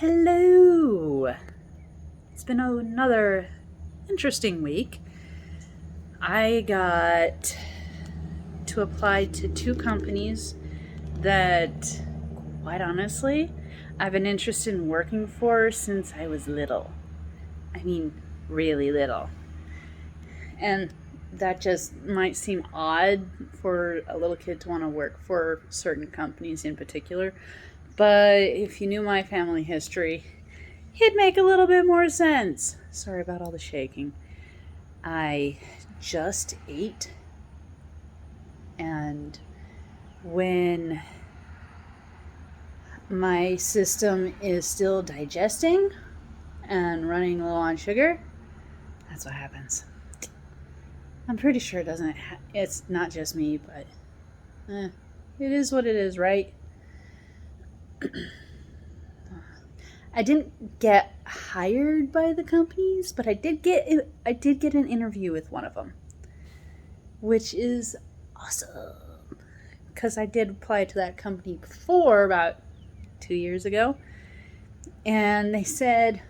Hello! It's been another interesting week. I got to apply to two companies that, quite honestly, I've been interested in working for since I was little. I mean, really little. And that just might seem odd for a little kid to want to work for certain companies in particular. But if you knew my family history, it'd make a little bit more sense. Sorry about all the shaking. I just ate, and when my system is still digesting and running low on sugar, that's what happens. I'm pretty sure it's not just me, but it is what it is, right? I didn't get hired by the companies, but I did get an interview with one of them, which is awesome. Because I did apply to that company before, about 2 years ago, and they said,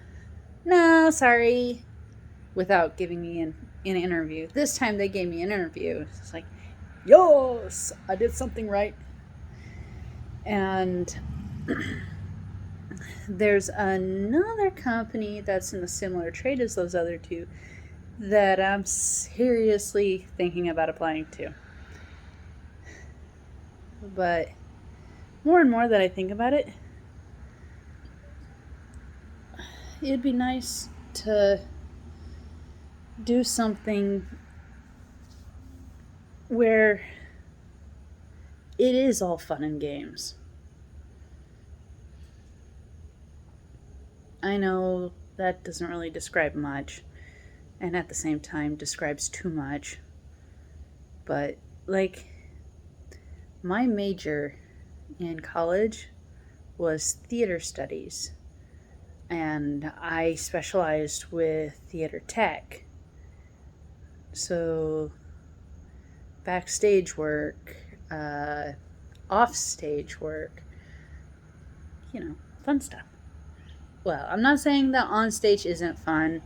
"No, sorry," without giving me an interview. This time they gave me an interview. It's like, yes, I did something right. And there's another company that's in a similar trade as those other two that I'm seriously thinking about applying to. But more and more that I think about it, it'd be nice to do something where it is all fun and games. I know that doesn't really describe much, and at the same time describes too much. But, like, my major in college was theater studies, and I specialized with theater tech. So, backstage work, off-stage work, fun stuff. Well, I'm not saying that on stage isn't fun,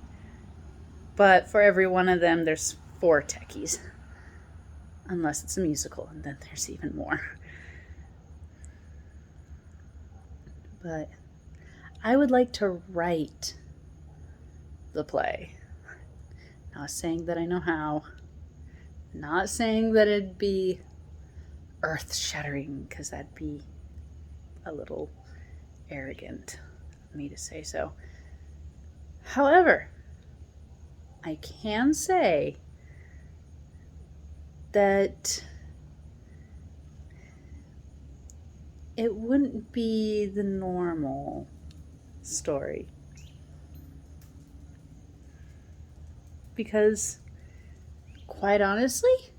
but for every one of them, there's 4 techies. Unless it's a musical, and then there's even more. But I would like to write the play. Not saying that I know how. Not saying that it'd be earth-shattering, because that'd be a little arrogant of me to say so. However, I can say that it wouldn't be the normal story. Because, quite honestly,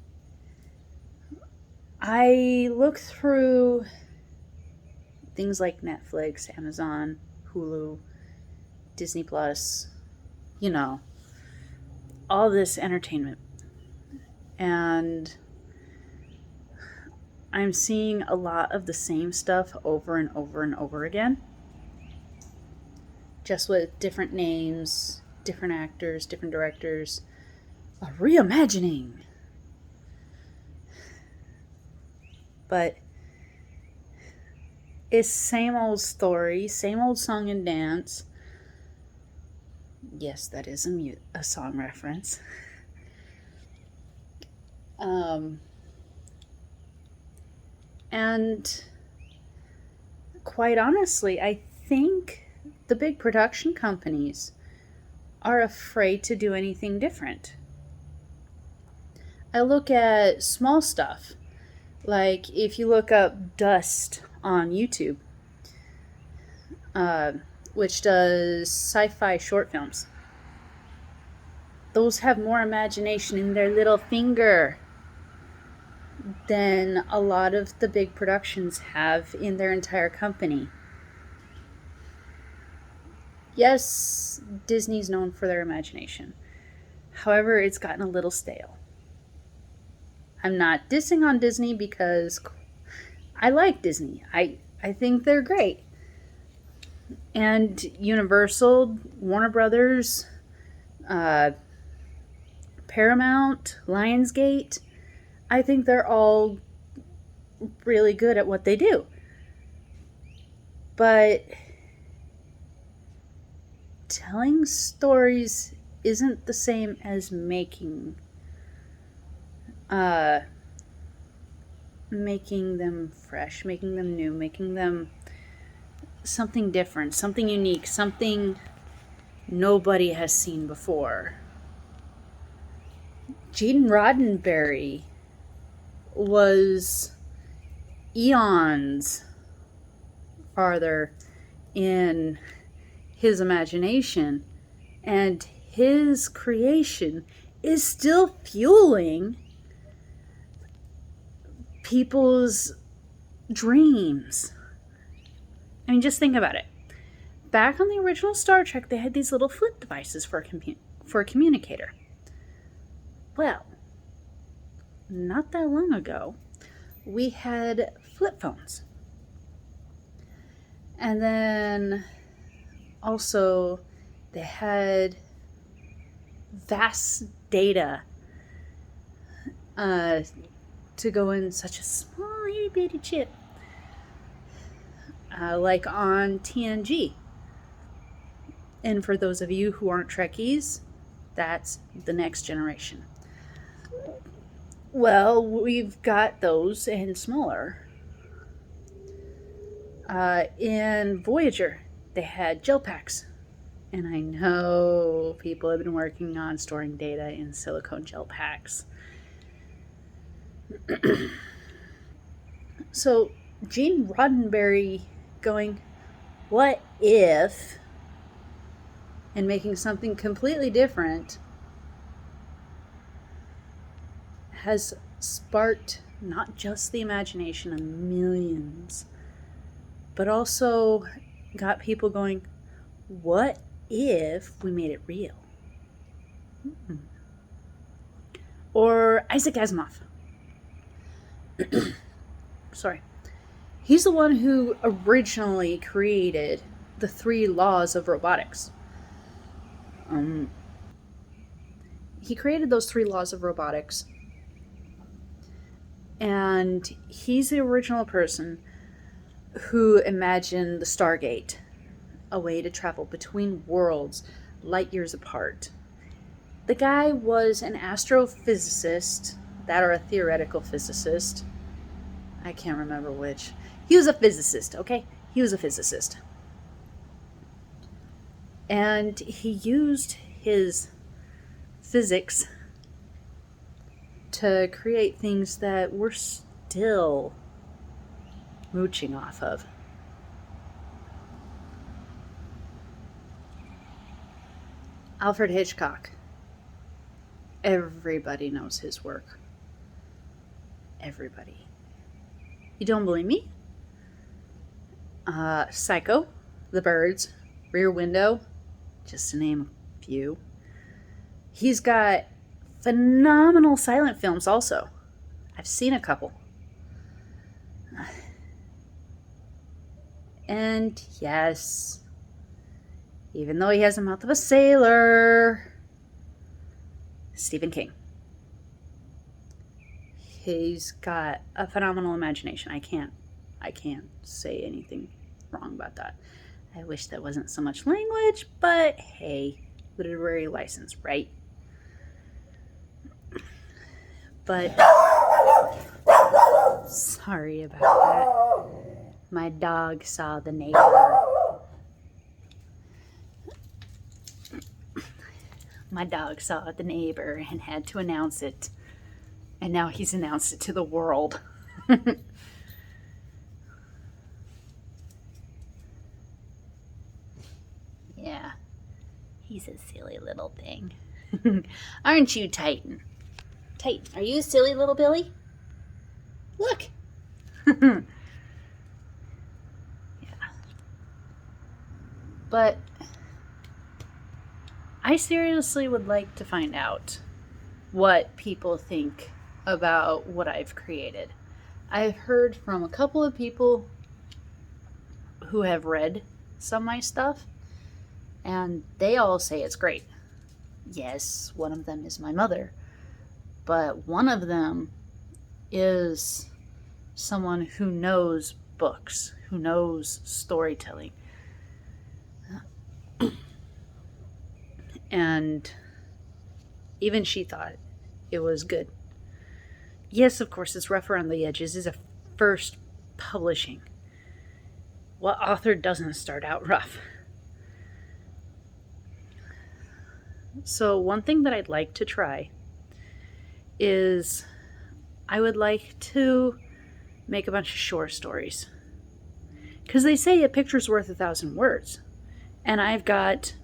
I look through things like Netflix, Amazon, Hulu, Disney Plus, all this entertainment. And I'm seeing a lot of the same stuff over and over and over again. Just with different names, different actors, different directors. A reimagining. But it's same old story, same old song and dance. Yes, that is a song reference. And quite honestly, I think the big production companies are afraid to do anything different. I look at small stuff, like if you look up Dust on YouTube, which does sci-fi short films. Those have more imagination in their little finger than a lot of the big productions have in their entire company. Yes, Disney's known for their imagination. However, it's gotten a little stale. I'm not dissing on Disney because I like Disney. I think they're great. And Universal, Warner Brothers, Paramount, Lionsgate, I think they're all really good at what they do. But telling stories isn't the same as making them fresh, making them new, making them something different, something unique, something nobody has seen before. Gene Roddenberry was eons farther in his imagination, and his creation is still fueling people's dreams. I mean, just think about it. Back on the original Star Trek, they had these little flip devices for a communicator. Well, not that long ago, we had flip phones. And then also they had vast data to go in such a small itty bitty chip, like on TNG. And for those of you who aren't Trekkies, that's the next generation. Well, we've got those and smaller. In Voyager, they had gel packs. And I know people have been working on storing data in silicone gel packs. So, Gene Roddenberry going, what if, and making something completely different, has sparked not just the imagination of millions, but also got people going, what if we made it real? Or Isaac Asimov. Sorry. He's the one who originally created the 3 laws of robotics. He created those 3 laws of robotics. And he's the original person who imagined the Stargate, a way to travel between worlds light years apart. The guy was an astrophysicist, that or a theoretical physicist. I can't remember which. He was a physicist, okay? He was a physicist. And he used his physics to create things that we're still mooching off of. Alfred Hitchcock. Everybody knows his work. Everybody. You don't believe me? Psycho, The Birds, Rear Window, just to name a few. He's got phenomenal silent films also. I've seen a couple. And yes, even though he has the mouth of a sailor, Stephen King. He's got a phenomenal imagination. I can't say anything wrong about that. I wish that wasn't so much language, but hey, literary license, right? But sorry about that. My dog saw the neighbor. My dog saw the neighbor and had to announce it. And now he's announced it to the world. Yeah, he's a silly little thing. Aren't you, Titan? Titan, are you a silly little Billy? Look. Yeah. But I seriously would like to find out what people think about what I've created. I've heard from a couple of people who have read some of my stuff, and they all say it's great. Yes, one of them is my mother, but one of them is someone who knows books, who knows storytelling. And even she thought it was good. Yes, of course, it's rough around the edges. It's a first publishing. What author doesn't start out rough? So one thing that I'd like to try is I would like to make a bunch of short stories. Because they say a picture's worth 1,000 words. And I've got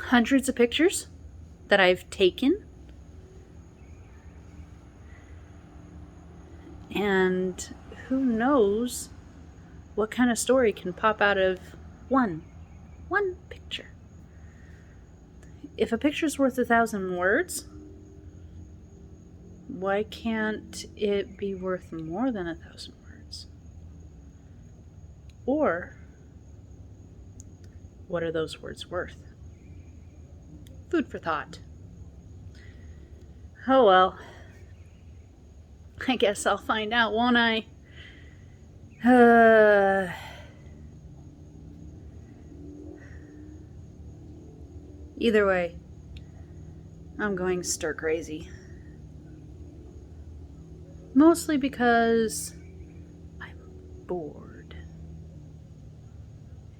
hundreds of pictures that I've taken. And who knows what kind of story can pop out of one picture. If a picture's worth 1,000 words, why can't it be worth more than 1,000 words? Or, what are those words worth? Food for thought. Oh well. I guess I'll find out, won't I? Either way, I'm going stir crazy. Mostly because I'm bored.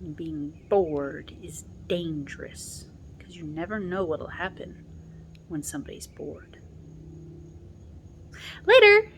And being bored is dangerous, because you never know what'll happen when somebody's bored. Later!